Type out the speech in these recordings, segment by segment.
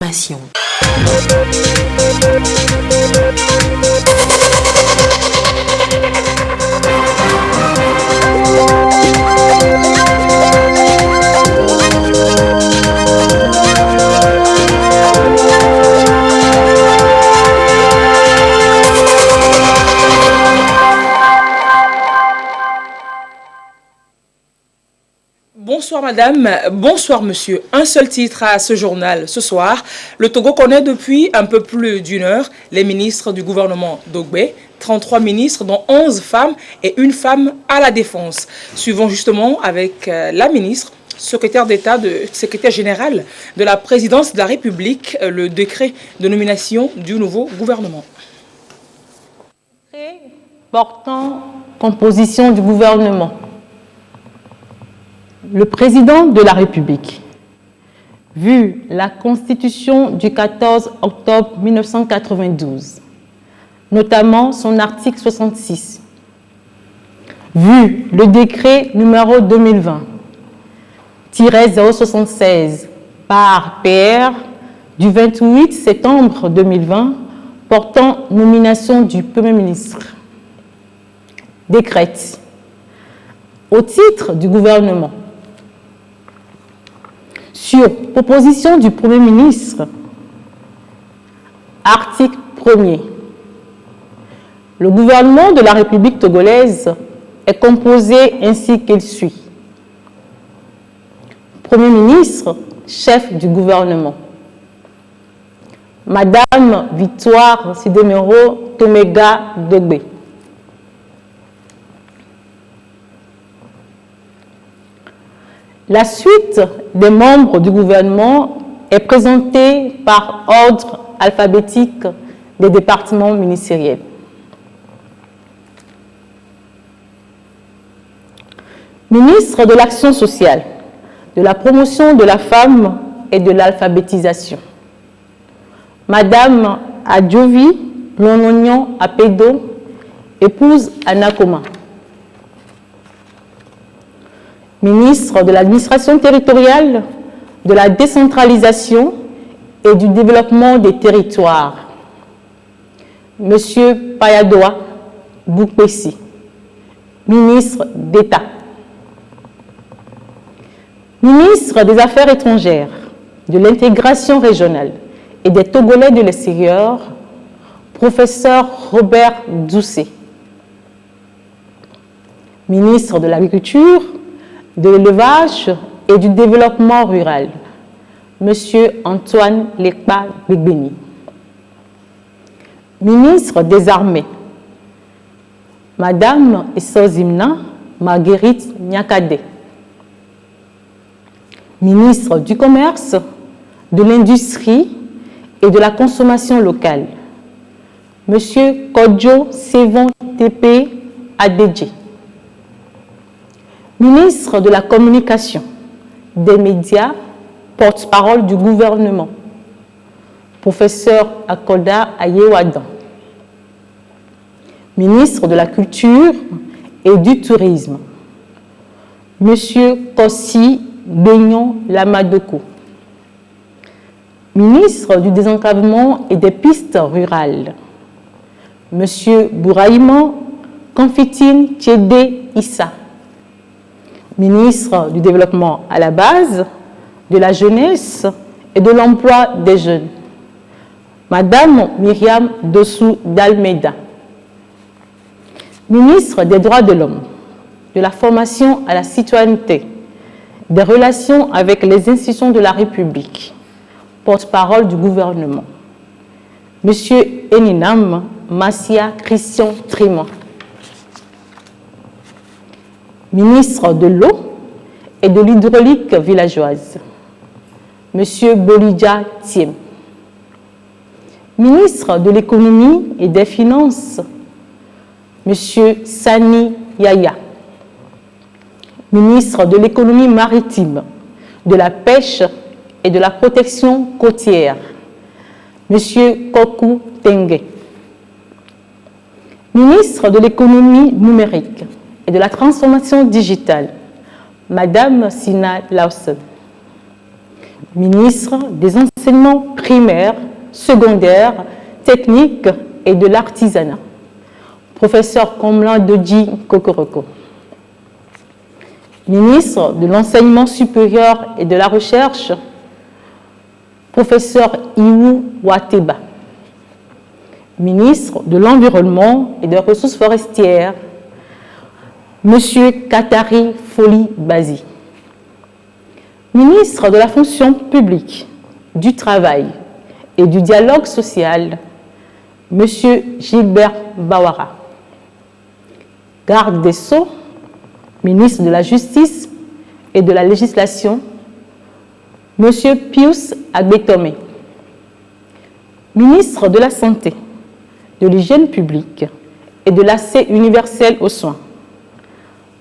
d'information. Bonsoir madame, bonsoir monsieur. Un seul titre à ce journal. Ce soir, le Togo connaît depuis un peu plus d'une heure les ministres du gouvernement d'Ogbé, 33 ministres dont 11 femmes et une femme à la défense. Suivons justement avec la ministre, secrétaire d'État, secrétaire général de la présidence de la République, le décret de nomination du nouveau gouvernement. Portant composition du gouvernement. Le président de la République, vu la Constitution du 14 octobre 1992, notamment son article 66, vu le décret numéro 2020-076 par PR du 28 septembre 2020 portant nomination du Premier ministre, décrète au titre du gouvernement, sur proposition du Premier ministre, article 1er, le gouvernement de la République togolaise est composé ainsi qu'il suit. Premier ministre, chef du gouvernement. Madame Victoire Sidemero Tomega Dogbe. La suite des membres du gouvernement est présentée par ordre alphabétique des départements ministériels. Ministre de l'Action sociale, de la promotion de la femme et de l'alphabétisation. Madame Adjovi Lonognon Apedo, épouse Anakoma. Ministre de l'Administration territoriale, de la décentralisation et du développement des territoires. Monsieur Payadoa Boukpessi, ministre d'État. Ministre des Affaires étrangères, de l'intégration régionale et des Togolais de l'extérieur, professeur Robert Doucet. Ministre de l'Agriculture, de l'élevage et du développement rural, Monsieur Antoine Lekpa Begbeni. Ministre des Armées, Madame Essozimna Marguerite Nyakade. Ministre du Commerce, de l'Industrie et de la Consommation locale, Monsieur Kodjo Sevon Tepe Adedje. Ministre de la Communication, des Médias, porte-parole du gouvernement, professeur Akoda Ayewadan. Ministre de la Culture et du Tourisme, Monsieur Kossi Benyon Lamadoko. Ministre du Désenclavement et des Pistes Rurales, Monsieur Bouraïman Konfitine Tchédé Issa. Ministre du Développement à la base, de la jeunesse et de l'emploi des jeunes, Madame Myriam Dossou d'Almeida. Ministre des Droits de l'Homme, de la formation à la citoyenneté, des relations avec les institutions de la République, porte-parole du gouvernement, Monsieur Eninam Massia Christian Trimon. Ministre de l'eau et de l'hydraulique villageoise, Monsieur Bolidja Thiem. Ministre de l'économie et des finances, Monsieur Sani Yaya. Ministre de l'économie maritime, de la pêche et de la protection côtière, Monsieur Kokou Tengue. Ministre de l'économie numérique et de la transformation digitale, Madame Sina Lawson. Ministre des enseignements primaires, secondaires, techniques et de l'artisanat. Professeur Komla Dodji Kokoroko. Ministre de l'enseignement supérieur et de la recherche, Professeur Iwu Wateba. Ministre de l'Environnement et des Ressources forestières, Monsieur Katari Foli Bazi. Ministre de la Fonction publique, du Travail et du Dialogue social, Monsieur Gilbert Bawara. Garde des Sceaux, Ministre de la Justice et de la Législation, Monsieur Pius Agbetome. Ministre de la Santé, de l'Hygiène publique et de l'accès universel aux soins,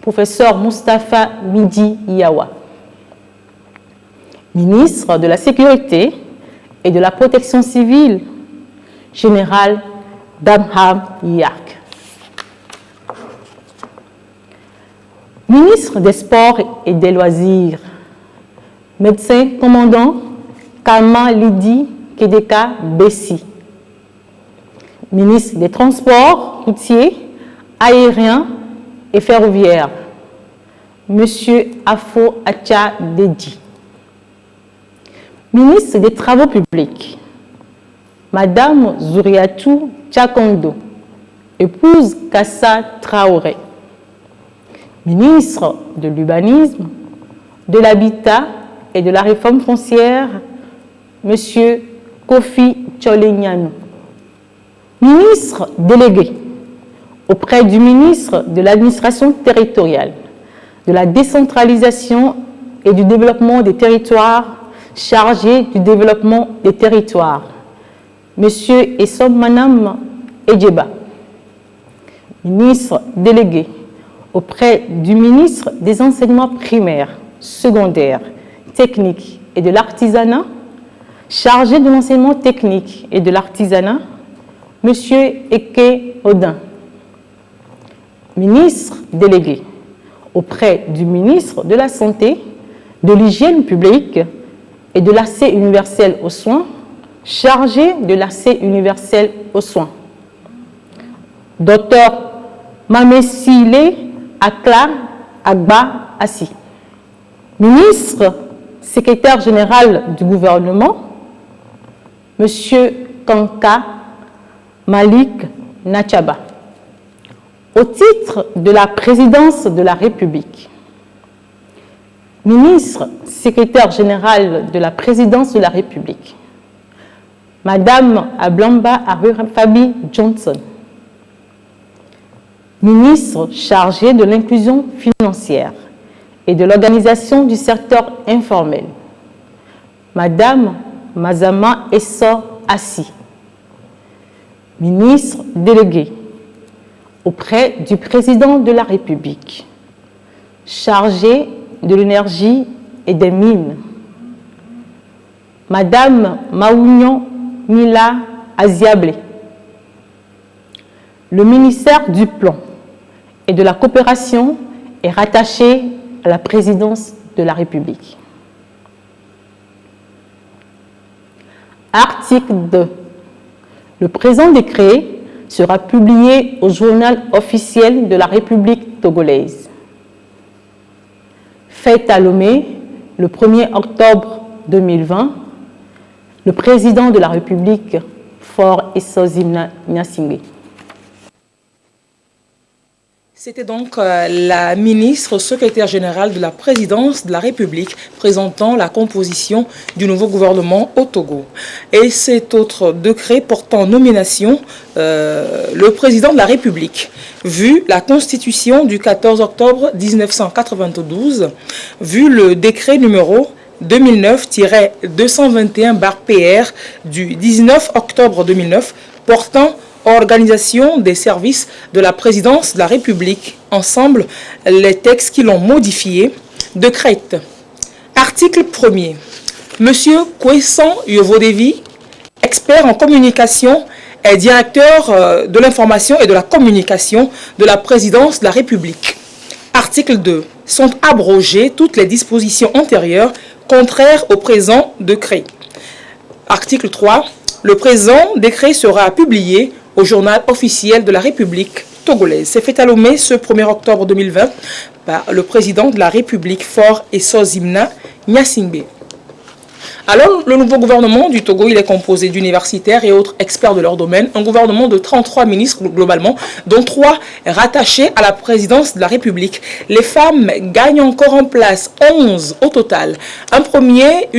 Professeur Moustapha Midi Yawa. Ministre de la Sécurité et de la Protection civile, Général Damham Yak. Ministre des Sports et des Loisirs, Médecin commandant Kama Lidi Kedeka Bessi. Ministre des Transports routiers, aériens et ferroviaires, Monsieur Afo Acha Dedi. Ministre des Travaux publics, Madame Zouriatou Tchakondo, épouse Kassa Traoré. Ministre de l'Urbanisme, de l'Habitat et de la Réforme foncière, Monsieur Kofi Tcholenyano. Ministre délégué auprès du ministre de l'Administration territoriale, de la décentralisation et du développement des territoires, chargé du développement des territoires, Monsieur Essom Manam Edjeba. Ministre délégué auprès du ministre des Enseignements primaires, secondaires, techniques et de l'artisanat, chargé de l'enseignement technique et de l'artisanat, Monsieur Eke Odin. Ministre délégué auprès du ministre de la Santé, de l'Hygiène publique et de l'accès universel aux soins, chargé de l'accès universel aux soins. Docteur Mamesile Akla Agba Assi. Ministre, secrétaire général du gouvernement, Monsieur Kanka Malik Nachaba. Au titre de la présidence de la République, ministre, secrétaire général de la présidence de la République, Madame Ablamba Fabi Johnson, ministre chargé de l'inclusion financière et de l'organisation du secteur informel, Madame Mazama Essor Assi, ministre délégué auprès du président de la République, chargé de l'énergie et des mines, Madame Maounion Mila Aziablé. Le ministère du Plan et de la Coopération est rattaché à la présidence de la République. Article 2. Le présent décret sera publié au journal officiel de la République togolaise. Fait à Lomé le 1er octobre 2020, le président de la République, Faure Essozim Gnassingbé. C'était donc la ministre secrétaire générale de la présidence de la République présentant la composition du nouveau gouvernement au Togo. Et cet autre décret portant nomination, le président de la République, vu la constitution du 14 octobre 1992, vu le décret numéro 2009-221/PR du 19 octobre 2009 portant organisation des services de la présidence de la République, ensemble les textes qui l'ont modifié, décrète. Article 1er. Monsieur Kouessan Yovodevi, expert en communication et directeur de l'information et de la communication de la présidence de la République. Article 2. Sont abrogées toutes les dispositions antérieures contraire au présent décret. Article 3. Le présent décret sera publié au journal officiel de la République togolaise. C'est fait à Lomé ce 1er octobre 2020 par le président de la République Faure Essozimna Gnassingbé. Alors, le nouveau gouvernement du Togo, il est composé d'universitaires et autres experts de leur domaine. Un gouvernement de 33 ministres globalement, dont 3 rattachés à la présidence de la République. Les femmes gagnent encore en place, 11 au total. Un premier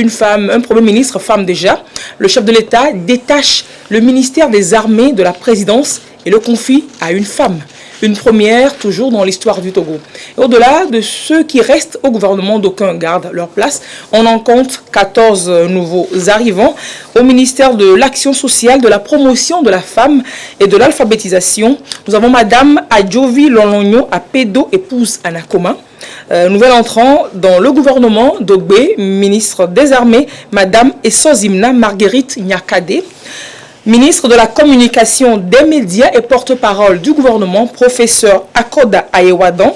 ministre, femme déjà. Le chef de l'État détache le ministère des Armées de la présidence et le confie à une femme. Une première toujours dans l'histoire du Togo. Au-delà de ceux qui restent au gouvernement, d'aucuns gardent leur place. On en compte 14 nouveaux arrivants au ministère de l'Action sociale, de la promotion de la femme et de l'alphabétisation. Nous avons Madame Adjovi Lolonyo Apedo, épouse Anakoma. Nouvel entrant dans le gouvernement d'Ogbe, ministre des Armées, Madame Essozimna Marguerite Nyakade. Ministre de la Communication, des médias et porte-parole du gouvernement, professeur Akoda Ayewadan.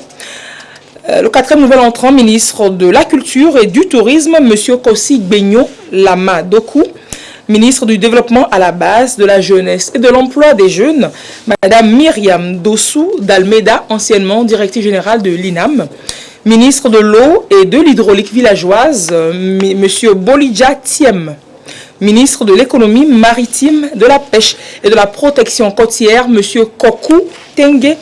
Le 4e nouvel entrant, ministre de la Culture et du Tourisme, M. Kossi Benyo Lama Doku. Ministre du Développement à la base, de la jeunesse et de l'emploi des jeunes, Mme Myriam Dossou d'Almeida, anciennement directrice générale de l'INAM. Ministre de l'eau et de l'hydraulique villageoise, M. Bolidja Thiem. Ministre de l'économie maritime, de la pêche et de la protection côtière, M. Kokou Tengue.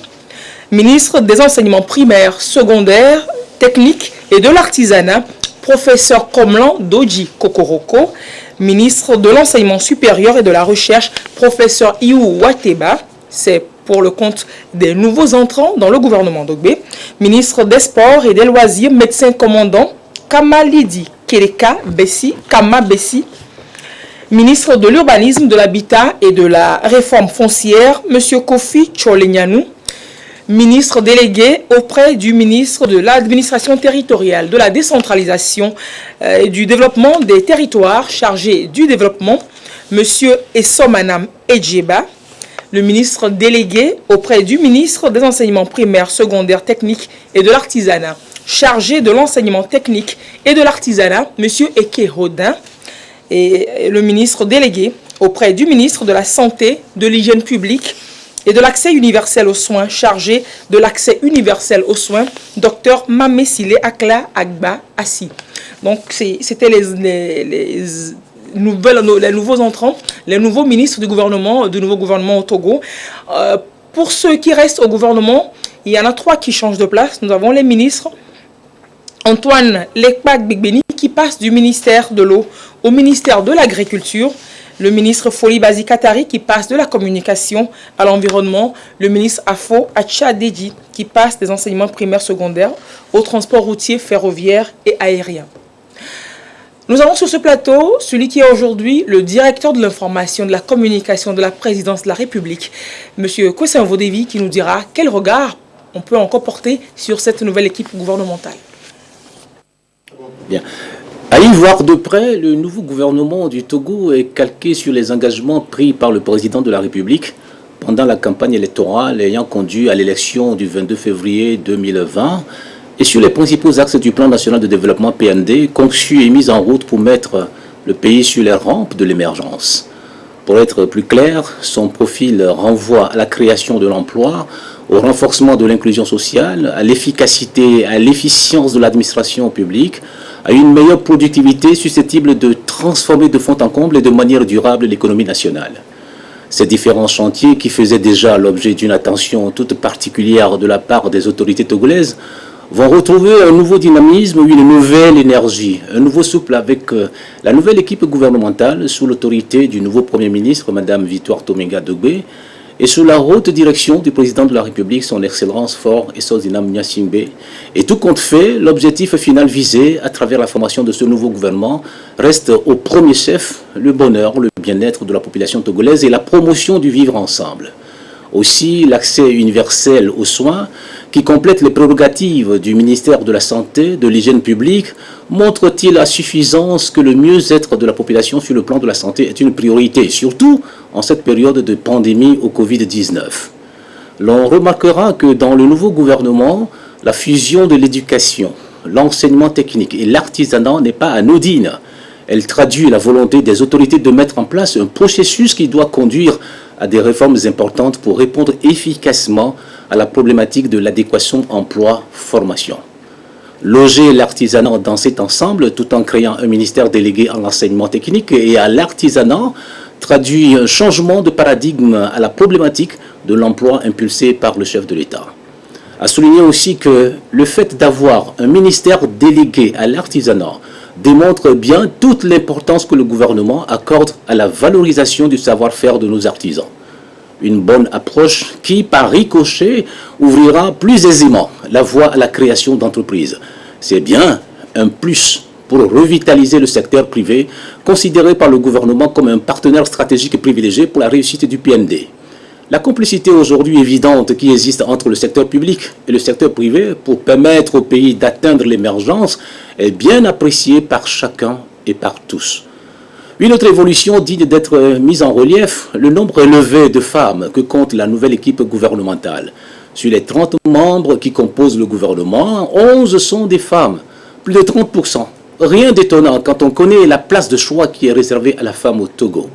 Ministre des enseignements primaires, secondaires, techniques et de l'artisanat, professeur Komlan Doji Kokoroko. Ministre de l'enseignement supérieur et de la recherche, professeur Iou Wateba. C'est pour le compte des nouveaux entrants dans le gouvernement d'Ogbe. Ministre des sports et des loisirs, médecin commandant, Kamalidi Kereka Bessi, Kama Bessi. Ministre de l'urbanisme, de l'habitat et de la réforme foncière, M. Kofi Tcholenyanou. Ministre délégué auprès du ministre de l'administration territoriale, de la décentralisation et du développement des territoires, chargé du développement, M. Essomanam Edjeba. Le ministre délégué auprès du ministre des enseignements primaires, secondaires, techniques et de l'artisanat, chargé de l'enseignement technique et de l'artisanat, M. Eke Rodin. Et le ministre délégué auprès du ministre de la Santé, de l'Hygiène publique et de l'accès universel aux soins, chargé de l'accès universel aux soins, Dr Mamesile Akla Agba Assi. Donc, c'était les nouveaux entrants, les nouveaux ministres du nouveau gouvernement au Togo. Pour ceux qui restent au gouvernement, il y en a 3 qui changent de place. Nous avons les ministres. Antoine Lekpak Bigbeni qui passe du ministère de l'eau au ministère de l'agriculture, le ministre Foli Bazi Katari qui passe de la communication à l'environnement, le ministre Afo Achadeji qui passe des enseignements primaires secondaires au transport routier, ferroviaire et aérien. Nous avons sur ce plateau celui qui est aujourd'hui le directeur de l'information, de la communication de la présidence de la République, M. Kwesen Vodevi, qui nous dira quel regard on peut encore porter sur cette nouvelle équipe gouvernementale. Bien. À y voir de près, le nouveau gouvernement du Togo est calqué sur les engagements pris par le président de la République pendant la campagne électorale ayant conduit à l'élection du 22 février 2020 et sur les principaux axes du plan national de développement PND conçu et mis en route pour mettre le pays sur les rampes de l'émergence. Pour être plus clair, son profil renvoie à la création de l'emploi, au renforcement de l'inclusion sociale, à l'efficacité, à l'efficience de l'administration publique, à une meilleure productivité susceptible de transformer de fond en comble et de manière durable l'économie nationale. Ces différents chantiers, qui faisaient déjà l'objet d'une attention toute particulière de la part des autorités togolaises, vont retrouver un nouveau dynamisme, une nouvelle énergie, un nouveau souffle avec la nouvelle équipe gouvernementale sous l'autorité du nouveau Premier ministre, Mme Victoire Tominga Dogbe, et sous la haute direction du président de la République, son Excellence Faure Essozimna Gnassingbé. Et tout compte fait, l'objectif final visé à travers la formation de ce nouveau gouvernement reste au premier chef le bonheur, le bien-être de la population togolaise et la promotion du vivre ensemble. Aussi, l'accès universel aux soins, qui complète les prérogatives du ministère de la Santé, de l'Hygiène publique, montre-t-il à suffisance que le mieux-être de la population sur le plan de la santé est une priorité, surtout en cette période de pandémie au Covid-19. L'on remarquera que dans le nouveau gouvernement, la fusion de l'éducation, l'enseignement technique et l'artisanat n'est pas anodine. Elle traduit la volonté des autorités de mettre en place un processus qui doit conduire à des réformes importantes pour répondre efficacement à la problématique de l'adéquation emploi-formation. Loger l'artisanat dans cet ensemble tout en créant un ministère délégué à l'enseignement technique et à l'artisanat traduit un changement de paradigme à la problématique de l'emploi impulsé par le chef de l'État. À souligner aussi que le fait d'avoir un ministère délégué à l'artisanat démontre bien toute l'importance que le gouvernement accorde à la valorisation du savoir-faire de nos artisans. Une bonne approche qui, par ricochet, ouvrira plus aisément la voie à la création d'entreprises. C'est bien un plus pour revitaliser le secteur privé, considéré par le gouvernement comme un partenaire stratégique et privilégié pour la réussite du PND. La complicité aujourd'hui évidente qui existe entre le secteur public et le secteur privé pour permettre au pays d'atteindre l'émergence est bien appréciée par chacun et par tous. Une autre évolution digne d'être mise en relief, le nombre élevé de femmes que compte la nouvelle équipe gouvernementale. Sur les 30 membres qui composent le gouvernement, 11 sont des femmes, plus de 30%. Rien d'étonnant quand on connaît la place de choix qui est réservée à la femme au Togo.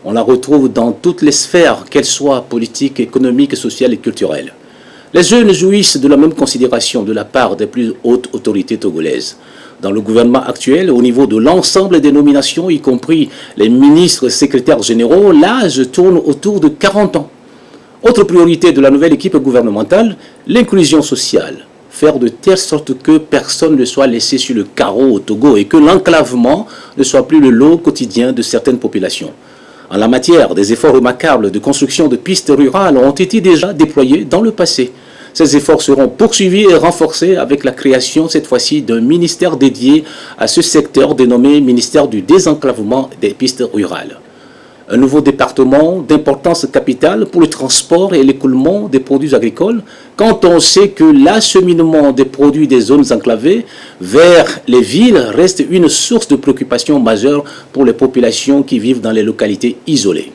On la retrouve dans toutes les sphères, qu'elles soient politiques, économiques, sociales et culturelles. Les jeunes jouissent de la même considération de la part des plus hautes autorités togolaises. Dans le gouvernement actuel, au niveau de l'ensemble des nominations, y compris les ministres secrétaires généraux, l'âge tourne autour de 40 ans. Autre priorité de la nouvelle équipe gouvernementale, l'inclusion sociale. Faire de telle sorte que personne ne soit laissé sur le carreau au Togo et que l'enclavement ne soit plus le lot quotidien de certaines populations. En la matière, des efforts remarquables de construction de pistes rurales ont été déjà déployés dans le passé. Ces efforts seront poursuivis et renforcés avec la création, cette fois-ci, d'un ministère dédié à ce secteur dénommé ministère du désenclavement des pistes rurales. Un nouveau département d'importance capitale pour le transport et l'écoulement des produits agricoles, quand on sait que l'acheminement des produits des zones enclavées vers les villes reste une source de préoccupation majeure pour les populations qui vivent dans les localités isolées.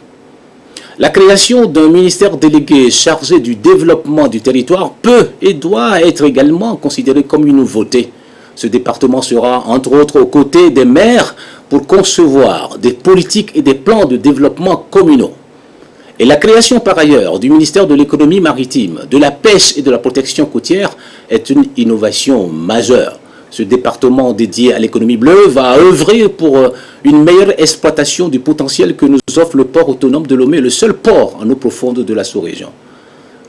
La création d'un ministère délégué chargé du développement du territoire peut et doit être également considérée comme une nouveauté. Ce département sera, entre autres, aux côtés des maires pour concevoir des politiques et des plans de développement communaux. Et la création, par ailleurs, du ministère de l'économie maritime, de la pêche et de la protection côtière est une innovation majeure. Ce département dédié à l'économie bleue va œuvrer pour une meilleure exploitation du potentiel que nous offre le port autonome de Lomé, le seul port en eau profonde de la sous-région.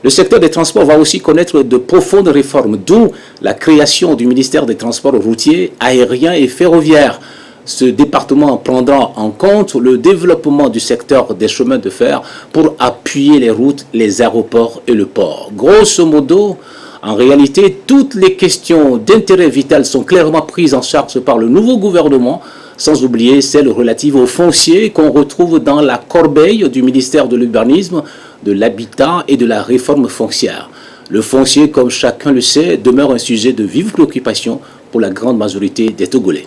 Le secteur des transports va aussi connaître de profondes réformes, d'où la création du ministère des Transports routiers, aériens et ferroviaires. Ce département prendra en compte le développement du secteur des chemins de fer pour appuyer les routes, les aéroports et le port. Grosso modo, en réalité, toutes les questions d'intérêt vital sont clairement prises en charge par le nouveau gouvernement, sans oublier celles relatives au foncier qu'on retrouve dans la corbeille du ministère de l'Urbanisme, de l'Habitat et de la réforme foncière. Le foncier, comme chacun le sait, demeure un sujet de vive préoccupation pour la grande majorité des Togolais.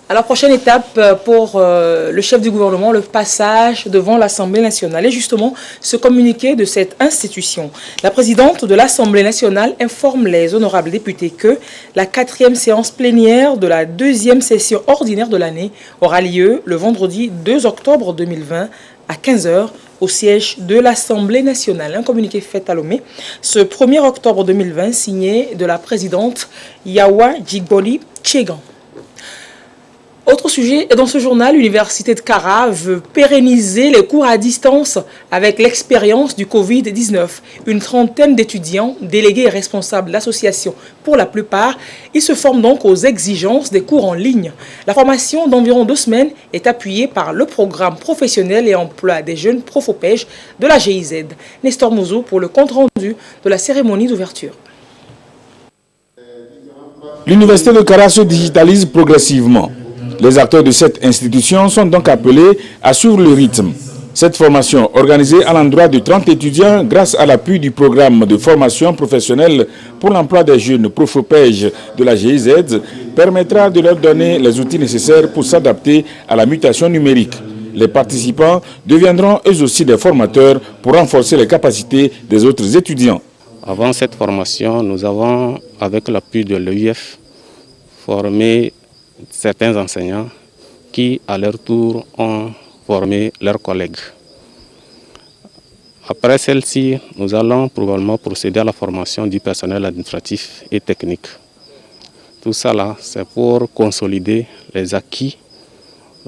Alors, prochaine étape pour le chef du gouvernement, le passage devant l'Assemblée nationale. Et justement, ce communiqué de cette institution. La présidente de l'Assemblée nationale informe les honorables députés que la 4e séance plénière de la 2e session ordinaire de l'année aura lieu le vendredi 2 octobre 2020 à 15h au siège de l'Assemblée nationale. Un communiqué fait à Lomé ce 1er octobre 2020 signé de la présidente Yawa Djigboli Tchegan. Autre sujet, dans ce journal, l'Université de Kara veut pérenniser les cours à distance avec l'expérience du Covid-19. Une trentaine d'étudiants, délégués et responsables d'associations pour la plupart, ils se forment donc aux exigences des cours en ligne. La formation d'environ 2 semaines est appuyée par le programme professionnel et emploi des jeunes Profopège de la GIZ. Nestor Mouzou pour le compte-rendu de la cérémonie d'ouverture. L'Université de Kara se digitalise progressivement. Les acteurs de cette institution sont donc appelés à suivre le rythme. Cette formation, organisée à l'endroit de 30 étudiants grâce à l'appui du programme de formation professionnelle pour l'emploi des jeunes Profopège de la GIZ, permettra de leur donner les outils nécessaires pour s'adapter à la mutation numérique. Les participants deviendront eux aussi des formateurs pour renforcer les capacités des autres étudiants. Avant cette formation, nous avons, avec l'appui de l'EUF, formé certains enseignants qui, à leur tour, ont formé leurs collègues. Après celle-ci, nous allons probablement procéder à la formation du personnel administratif et technique. Tout ça là, c'est pour consolider les acquis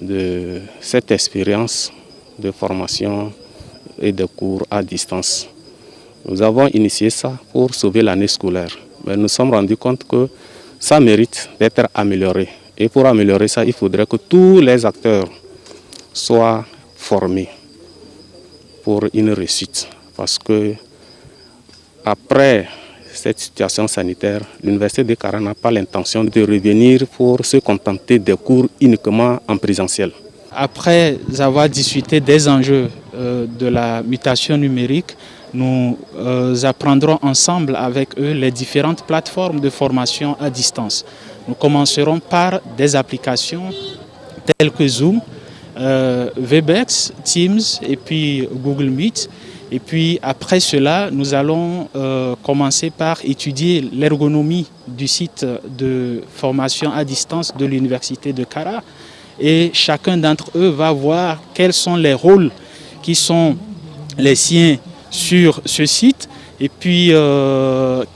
de cette expérience de formation et de cours à distance. Nous avons initié ça pour sauver l'année scolaire, mais nous nous sommes rendus compte que ça mérite d'être amélioré. Et pour améliorer ça, il faudrait que tous les acteurs soient formés pour une réussite. Parce que après cette situation sanitaire, l'Université de Kara n'a pas l'intention de revenir pour se contenter des cours uniquement en présentiel. Après avoir discuté des enjeux de la mutation numérique, nous apprendrons ensemble avec eux les différentes plateformes de formation à distance. Nous commencerons par des applications telles que Zoom, Webex, Teams et puis Google Meet. Et puis après cela, nous allons commencer par étudier l'ergonomie du site de formation à distance de l'Université de Kara. Et chacun d'entre eux va voir quels sont les rôles qui sont les siens sur ce site et puis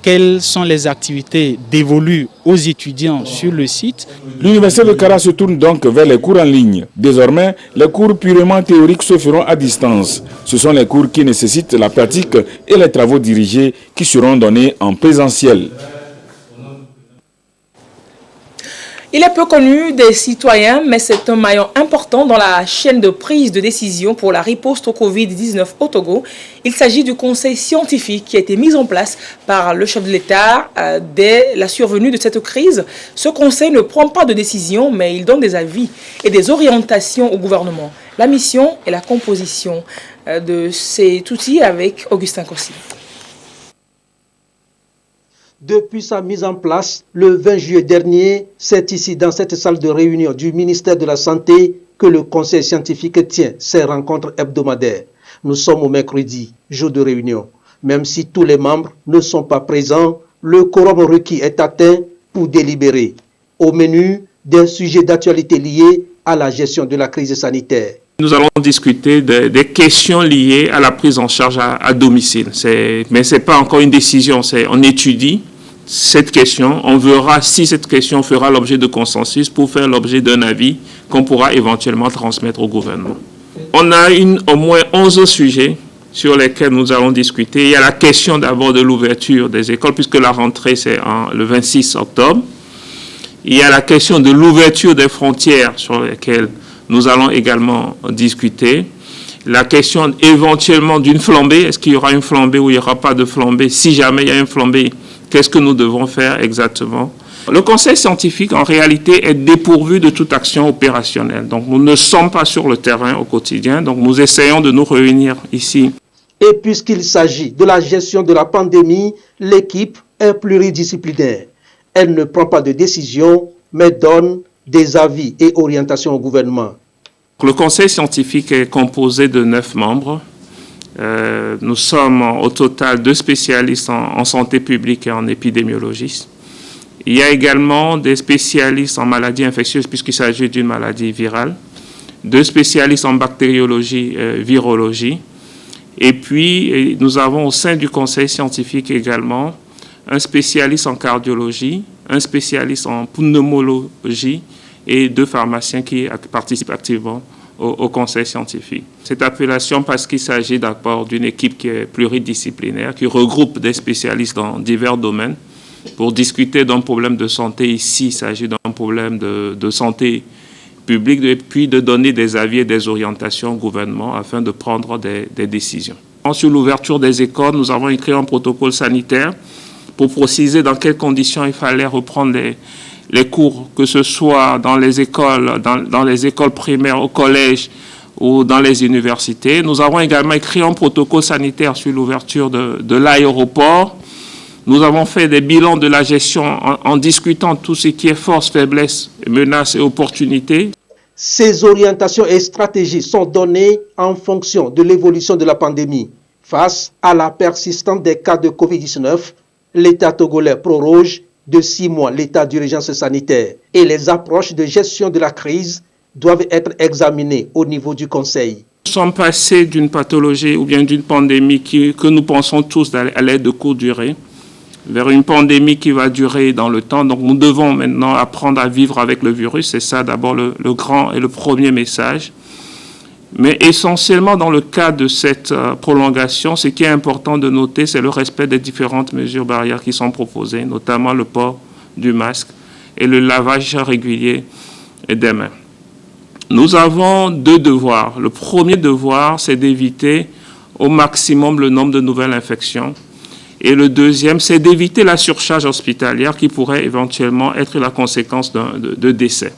quelles sont les activités dévolues aux étudiants sur le site. L'Université de Kara se tourne donc vers les cours en ligne. Désormais, les cours purement théoriques se feront à distance. Ce sont les cours qui nécessitent la pratique et les travaux dirigés qui seront donnés en présentiel. Il est peu connu des citoyens, mais c'est un maillon important dans la chaîne de prise de décision pour la riposte au Covid-19 au Togo. Il s'agit du conseil scientifique qui a été mis en place par le chef de l'État dès la survenue de cette crise. Ce conseil ne prend pas de décision, mais il donne des avis et des orientations au gouvernement. La mission et la composition de cet outil avec Augustin Kossi. Depuis sa mise en place, le 20 juillet dernier, c'est ici dans cette salle de réunion du ministère de la Santé que le conseil scientifique tient ses rencontres hebdomadaires. Nous sommes au mercredi, jour de réunion. Même si tous les membres ne sont pas présents, le quorum requis est atteint pour délibérer. Au menu, des sujets d'actualité liés à la gestion de la crise sanitaire. Nous allons discuter des questions liées à la prise en charge à domicile. Mais ce n'est pas encore une décision, on étudie cette question. On verra si cette question fera l'objet de consensus pour faire l'objet d'un avis qu'on pourra éventuellement transmettre au gouvernement. On a au moins 11 sujets sur lesquels nous allons discuter. Il y a la question d'abord de l'ouverture des écoles, puisque la rentrée c'est le 26 octobre. Il y a la question de l'ouverture des frontières sur lesquelles nous allons également discuter. La question éventuellement d'une flambée. Est-ce qu'il y aura une flambée ou il n'y aura pas de flambée? Si jamais il y a une flambée, qu'est-ce que nous devons faire exactement? Le conseil scientifique, en réalité, est dépourvu de toute action opérationnelle. Donc, nous ne sommes pas sur le terrain au quotidien. Donc, nous essayons de nous réunir ici. Et puisqu'il s'agit de la gestion de la pandémie, l'équipe est pluridisciplinaire. Elle ne prend pas de décision, mais donne des avis et orientations au gouvernement. Le conseil scientifique est composé de 9 membres. Nous sommes au total 2 spécialistes en santé publique et en épidémiologie. Il y a également des spécialistes en maladies infectieuses puisqu'il s'agit d'une maladie virale, 2 spécialistes en bactériologie, virologie. Et puis, nous avons au sein du conseil scientifique également un spécialiste en cardiologie, un spécialiste en pneumologie et 2 pharmaciens qui participent activement au conseil scientifique. Cette appellation parce qu'il s'agit d'abord d'une équipe qui est pluridisciplinaire, qui regroupe des spécialistes dans divers domaines pour discuter d'un problème de santé. Ici, il s'agit d'un problème de santé publique et puis de donner des avis et des orientations au gouvernement afin de prendre des décisions. Sur l'ouverture des écoles, nous avons écrit un protocole sanitaire pour préciser dans quelles conditions il fallait reprendre les cours, que ce soit dans les écoles, dans les écoles primaires, au collège ou dans les universités. Nous avons également écrit un protocole sanitaire sur l'ouverture de l'aéroport. Nous avons fait des bilans de la gestion en discutant tout ce qui est force, faiblesse, menaces et opportunités. Ces orientations et stratégies sont données en fonction de l'évolution de la pandémie. Face à la persistance des cas de Covid-19, l'État togolais proroge de 6 mois l'état d'urgence sanitaire et les approches de gestion de la crise doivent être examinées au niveau du Conseil. Nous sommes passés d'une pathologie ou bien d'une pandémie que nous pensons tous à l'aide de courte durée vers une pandémie qui va durer dans le temps. Donc nous devons maintenant apprendre à vivre avec le virus. C'est ça d'abord le grand et le premier message. Mais essentiellement dans le cas de cette prolongation, ce qui est important de noter, c'est le respect des différentes mesures barrières qui sont proposées, notamment le port du masque et le lavage régulier des mains. Nous avons 2 devoirs. Le premier devoir, c'est d'éviter au maximum le nombre de nouvelles infections. Et le deuxième, c'est d'éviter la surcharge hospitalière qui pourrait éventuellement être la conséquence de décès.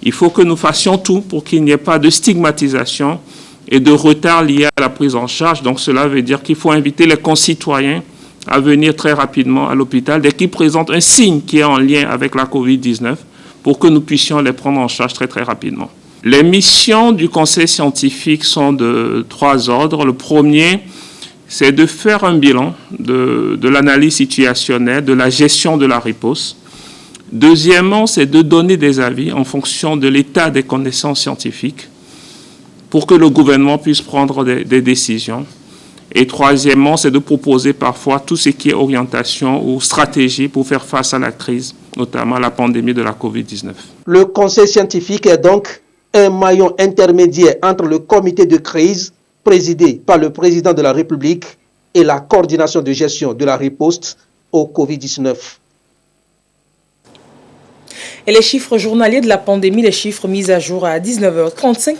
Il faut que nous fassions tout pour qu'il n'y ait pas de stigmatisation et de retard liés à la prise en charge. Donc cela veut dire qu'il faut inviter les concitoyens à venir très rapidement à l'hôpital dès qu'ils présentent un signe qui est en lien avec la Covid-19 pour que nous puissions les prendre en charge très très rapidement. Les missions du Conseil scientifique sont de 3 ordres. Le premier, c'est de faire un bilan de l'analyse situationnelle, de la gestion de la riposte. Deuxièmement, c'est de donner des avis en fonction de l'état des connaissances scientifiques pour que le gouvernement puisse prendre des décisions. Et troisièmement, c'est de proposer parfois tout ce qui est orientation ou stratégie pour faire face à la crise, notamment à la pandémie de la Covid-19. Le Conseil scientifique est donc un maillon intermédiaire entre le comité de crise présidé par le président de la République et la coordination de gestion de la riposte au Covid-19. Et les chiffres journaliers de la pandémie, les chiffres mis à jour à 19h35.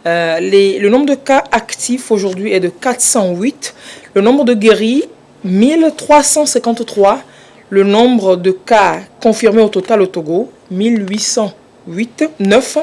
Le nombre de cas actifs aujourd'hui est de 408. Le nombre de guéris, 1353. Le nombre de cas confirmés au total au Togo, 1809.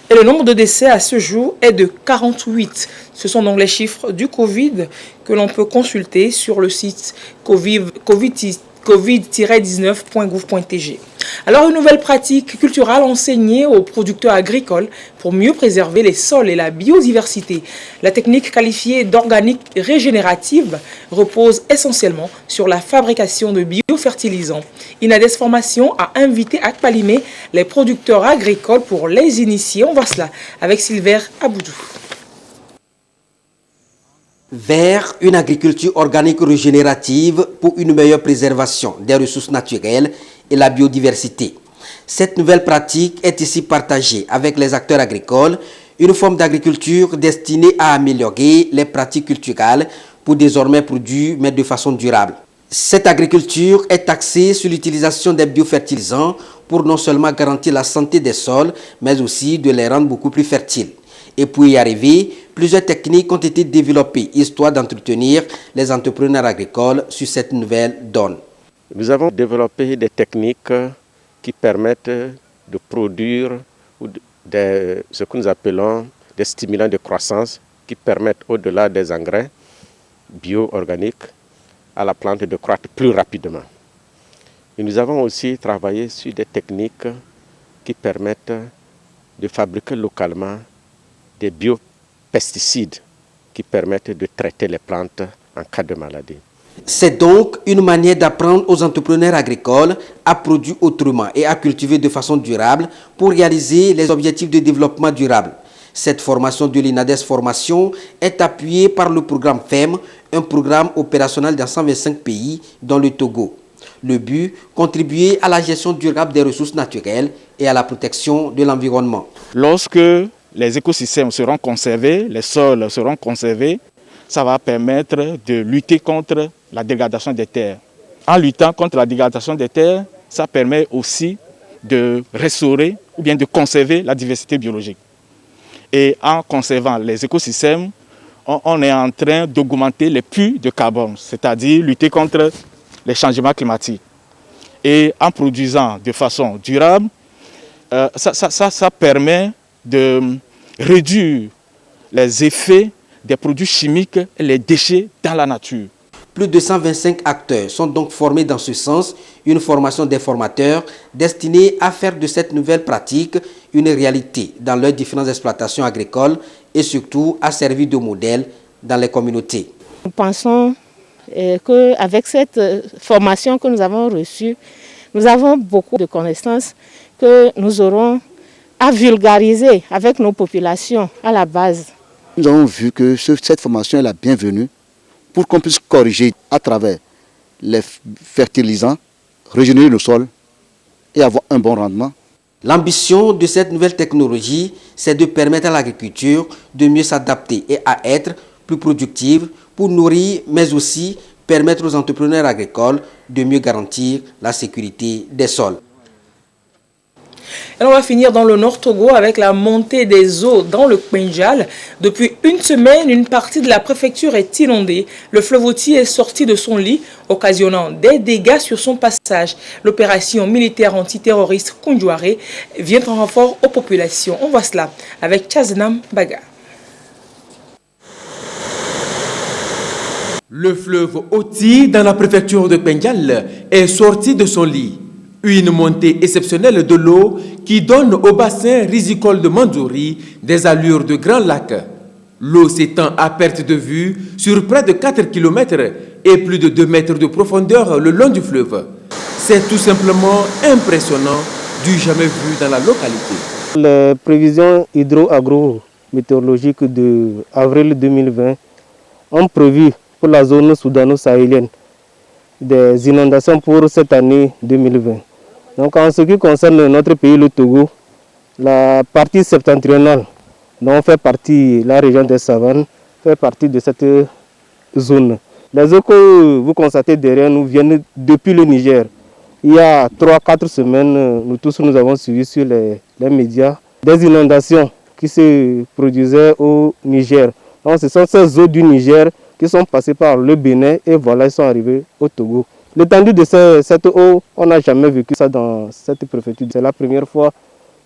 Et le nombre de décès à ce jour est de 48. Ce sont donc les chiffres du Covid que l'on peut consulter sur le site covid-19.gouv.tg. Alors, une nouvelle pratique culturelle enseignée aux producteurs agricoles pour mieux préserver les sols et la biodiversité. La technique qualifiée d'organique régénérative repose essentiellement sur la fabrication de biofertilisants. Inades Formation a invité à Akpalimé les producteurs agricoles pour les initier. On voit cela avec Sylvain Aboudou. Vers une agriculture organique régénérative pour une meilleure préservation des ressources naturelles et la biodiversité. Cette nouvelle pratique est ici partagée avec les acteurs agricoles, une forme d'agriculture destinée à améliorer les pratiques culturelles pour désormais produire, mais de façon durable. Cette agriculture est axée sur l'utilisation des biofertilisants pour non seulement garantir la santé des sols, mais aussi de les rendre beaucoup plus fertiles. Et pour y arriver, plusieurs techniques ont été développées, histoire d'entretenir les entrepreneurs agricoles sur cette nouvelle donne. Nous avons développé des techniques qui permettent de produire ce que nous appelons des stimulants de croissance qui permettent, au-delà des engrais bio-organiques, à la plante de croître plus rapidement. Et nous avons aussi travaillé sur des techniques qui permettent de fabriquer localement des biopesticides qui permettent de traiter les plantes en cas de maladie. C'est donc une manière d'apprendre aux entrepreneurs agricoles à produire autrement et à cultiver de façon durable pour réaliser les objectifs de développement durable. Cette formation de l'Inades Formation est appuyée par le programme FEM, un programme opérationnel dans 125 pays, dont le Togo. Le but, contribuer à la gestion durable des ressources naturelles et à la protection de l'environnement. Lorsque les écosystèmes seront conservés, les sols seront conservés, ça va permettre de lutter contre la dégradation des terres. En luttant contre la dégradation des terres, ça permet aussi de restaurer ou bien de conserver la diversité biologique. Et en conservant les écosystèmes, on est en train d'augmenter les puits de carbone, c'est-à-dire lutter contre les changements climatiques. Et en produisant de façon durable, ça permet de réduire les effets des produits chimiques et les déchets dans la nature. Plus de 125 acteurs sont donc formés dans ce sens, une formation des formateurs destinée à faire de cette nouvelle pratique une réalité dans leurs différentes exploitations agricoles et surtout à servir de modèle dans les communautés. Nous pensons qu'avec cette formation que nous avons reçue, nous avons beaucoup de connaissances que nous aurons à vulgariser avec nos populations à la base. Nous avons vu que cette formation est la bienvenue pour qu'on puisse corriger à travers les fertilisants, régénérer le sol et avoir un bon rendement. L'ambition de cette nouvelle technologie, c'est de permettre à l'agriculture de mieux s'adapter et à être plus productive pour nourrir, mais aussi permettre aux entrepreneurs agricoles de mieux garantir la sécurité des sols. Et on va finir dans le Nord Togo avec la montée des eaux dans le Kpenjal. Depuis une semaine, une partie de la préfecture est inondée. Le fleuve Oti est sorti de son lit, occasionnant des dégâts sur son passage. L'opération militaire antiterroriste Kundouare vient en renfort aux populations. On voit cela avec Chazenam Baga. Le fleuve Oti, dans la préfecture de Kpenjal, est sorti de son lit. Une montée exceptionnelle de l'eau qui donne au bassin risicole de Mandouri des allures de grands lacs. L'eau s'étend à perte de vue sur près de 4 km et plus de 2 mètres de profondeur le long du fleuve. C'est tout simplement impressionnant, du jamais vu dans la localité. Les prévisions hydro-agro-météorologiques de avril 2020 ont prévu pour la zone soudano-sahélienne des inondations pour cette année 2020. Donc en ce qui concerne notre pays, le Togo, la partie septentrionale dont fait partie la région des savanes, fait partie de cette zone. Les eaux que vous constatez derrière nous viennent depuis le Niger. Il y a 3-4 semaines, nous tous nous avons suivi sur les médias des inondations qui se produisaient au Niger. Donc ce sont ces eaux du Niger qui sont passées par le Bénin et voilà, ils sont arrivés au Togo. L'étendue de cette eau, on n'a jamais vécu ça dans cette préfecture. C'est la première fois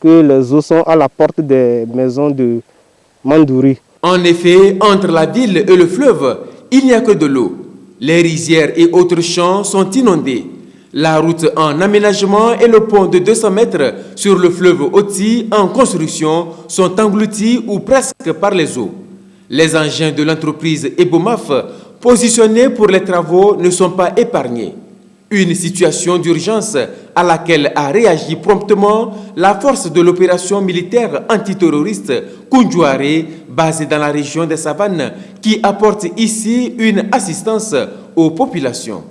que les eaux sont à la porte des maisons de Mandouri. En effet, entre la ville et le fleuve, il n'y a que de l'eau. Les rizières et autres champs sont inondés. La route en aménagement et le pont de 200 mètres sur le fleuve Oti en construction sont engloutis ou presque par les eaux. Les engins de l'entreprise Ebomaf positionnés pour les travaux ne sont pas épargnés. Une situation d'urgence à laquelle a réagi promptement la force de l'opération militaire antiterroriste Kundouare, basée dans la région des Savanes, qui apporte ici une assistance aux populations.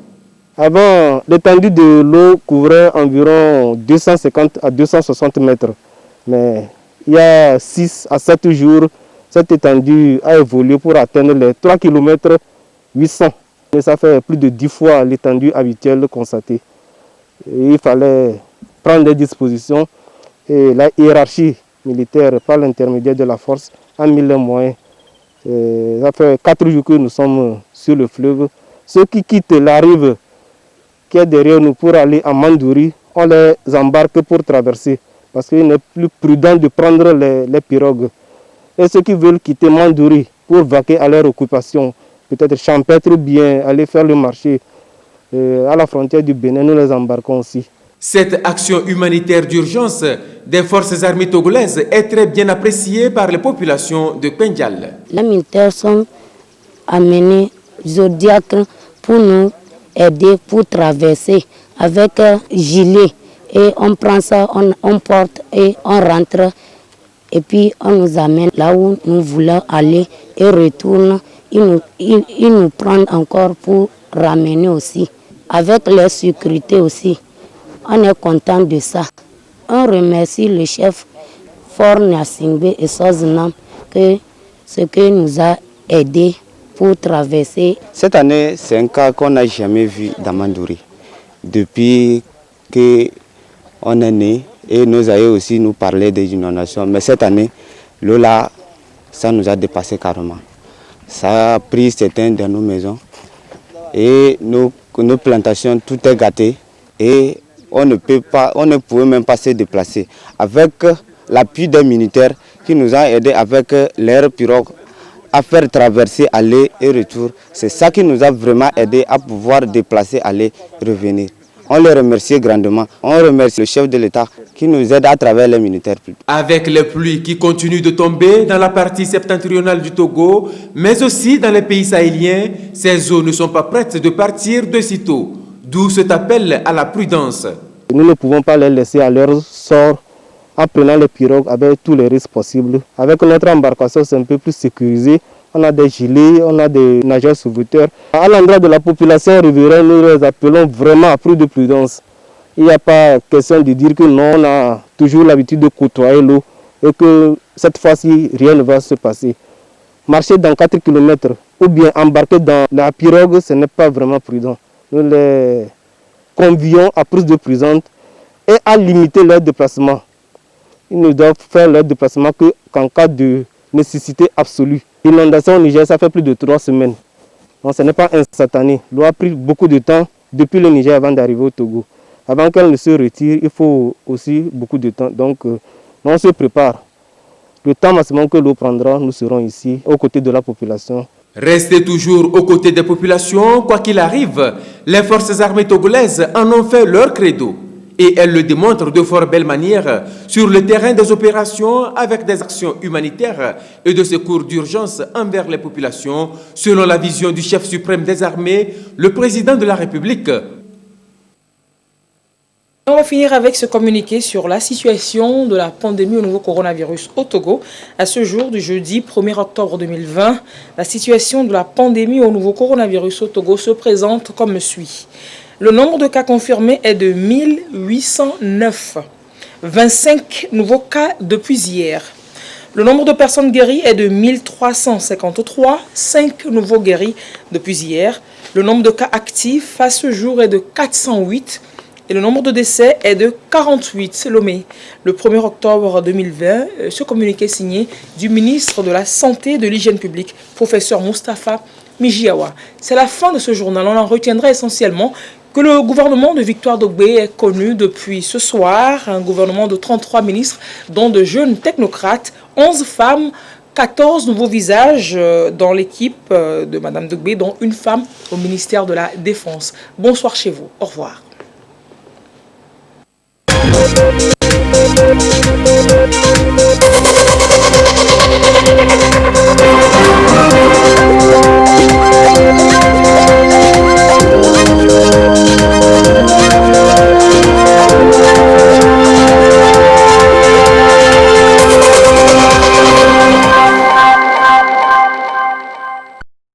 Avant, l'étendue de l'eau couvrait environ 250 à 260 mètres. Mais il y a 6 à 7 jours, cette étendue a évolué pour atteindre les 3 km 800. Et ça fait plus de 10 fois l'étendue habituelle constatée. Et il fallait prendre des dispositions et la hiérarchie militaire, par l'intermédiaire de la force, a mis les moyens. Et ça fait 4 jours que nous sommes sur le fleuve. Ceux qui quittent la rive qui est derrière nous pour aller à Mandouri, on les embarque pour traverser parce qu'il n'est plus prudent de prendre les pirogues. Et ceux qui veulent quitter Mandouri pour vaquer à leur occupation, peut-être champêtre ou bien aller faire le marché à la frontière du Bénin, nous les embarquons aussi. Cette action humanitaire d'urgence des forces armées togolaises est très bien appréciée par les populations de Kpenjal. Les militaires sont amenés Zodiac pour nous aider pour traverser avec gilet. Et on prend ça, on porte et on rentre. Et puis on nous amène là où nous voulons aller et retourne. Ils nous prennent encore pour ramener aussi. Avec leur sécurité aussi. On est content de ça. On remercie le chef Fort Nasingbe et Soznam que ce que nous a aidés pour traverser. Cette année, c'est un cas qu'on n'a jamais vu dans Mandouri. Depuis qu'on est né, et nos aïeux aussi nous parlaient des inondations. Mais cette année, l'eau là, ça nous a dépassé carrément. Ça a pris certaines de nos maisons. Et nos plantations, tout est gâté. Et on ne pouvait même pas se déplacer. Avec l'appui des militaires qui nous ont aidés avec leurs pirogues à faire traverser aller et retour. C'est ça qui nous a vraiment aidé à pouvoir déplacer, aller, revenir. On les remercie grandement. On remercie le chef de l'État qui nous aide à travers les militaires publics. Avec les pluies qui continuent de tomber dans la partie septentrionale du Togo, mais aussi dans les pays sahéliens, ces eaux ne sont pas prêtes de partir de sitôt. D'où cet appel à la prudence. Nous ne pouvons pas les laisser à leur sort en prenant les pirogues avec tous les risques possibles. Avec notre embarcation, c'est un peu plus sécurisé. On a des gilets, on a des nageurs sauveteurs. À l'endroit de la population riveraine, nous les appelons vraiment à plus de prudence. Il n'y a pas question de dire que non, on a toujours l'habitude de côtoyer l'eau et que cette fois-ci, rien ne va se passer. Marcher dans 4 km ou bien embarquer dans la pirogue, ce n'est pas vraiment prudent. Nous les convions à plus de prudence et à limiter leur déplacement. Ils ne doivent faire leur déplacement qu'en cas de nécessité absolue. L'inondation au Niger, ça fait plus de 3 semaines. Donc ce n'est pas instantané. L'eau a pris beaucoup de temps depuis le Niger avant d'arriver au Togo. Avant qu'elle ne se retire, il faut aussi beaucoup de temps. Donc on se prépare. Le temps maximum que l'eau prendra, nous serons ici, aux côtés de la population. Restez toujours aux côtés des populations, quoi qu'il arrive. Les forces armées togolaises en ont fait leur credo. Et elles le démontrent de fort belle manière sur le terrain des opérations avec des actions humanitaires et de secours d'urgence envers les populations, selon la vision du chef suprême des armées, le président de la République. On va finir avec ce communiqué sur la situation de la pandémie au nouveau coronavirus au Togo. À ce jour du jeudi 1er octobre 2020, la situation de la pandémie au nouveau coronavirus au Togo se présente comme suit. Le nombre de cas confirmés est de 1809. 25 nouveaux cas depuis hier. Le nombre de personnes guéries est de 1353. 5 nouveaux guéris depuis hier. Le nombre de cas actifs à ce jour est de 408. Et le nombre de décès est de 48. C'est le 1er octobre 2020. Ce communiqué signé du ministre de la Santé et de l'Hygiène publique, professeur Moustapha Mijiawa. C'est la fin de ce journal. On en retiendra essentiellement que le gouvernement de Victoire Dogbé est connu depuis ce soir, un gouvernement de 33 ministres, dont de jeunes technocrates, 11 femmes, 14 nouveaux visages dans l'équipe de Mme Dogbé, dont une femme au ministère de la Défense. Bonsoir chez vous. Au revoir.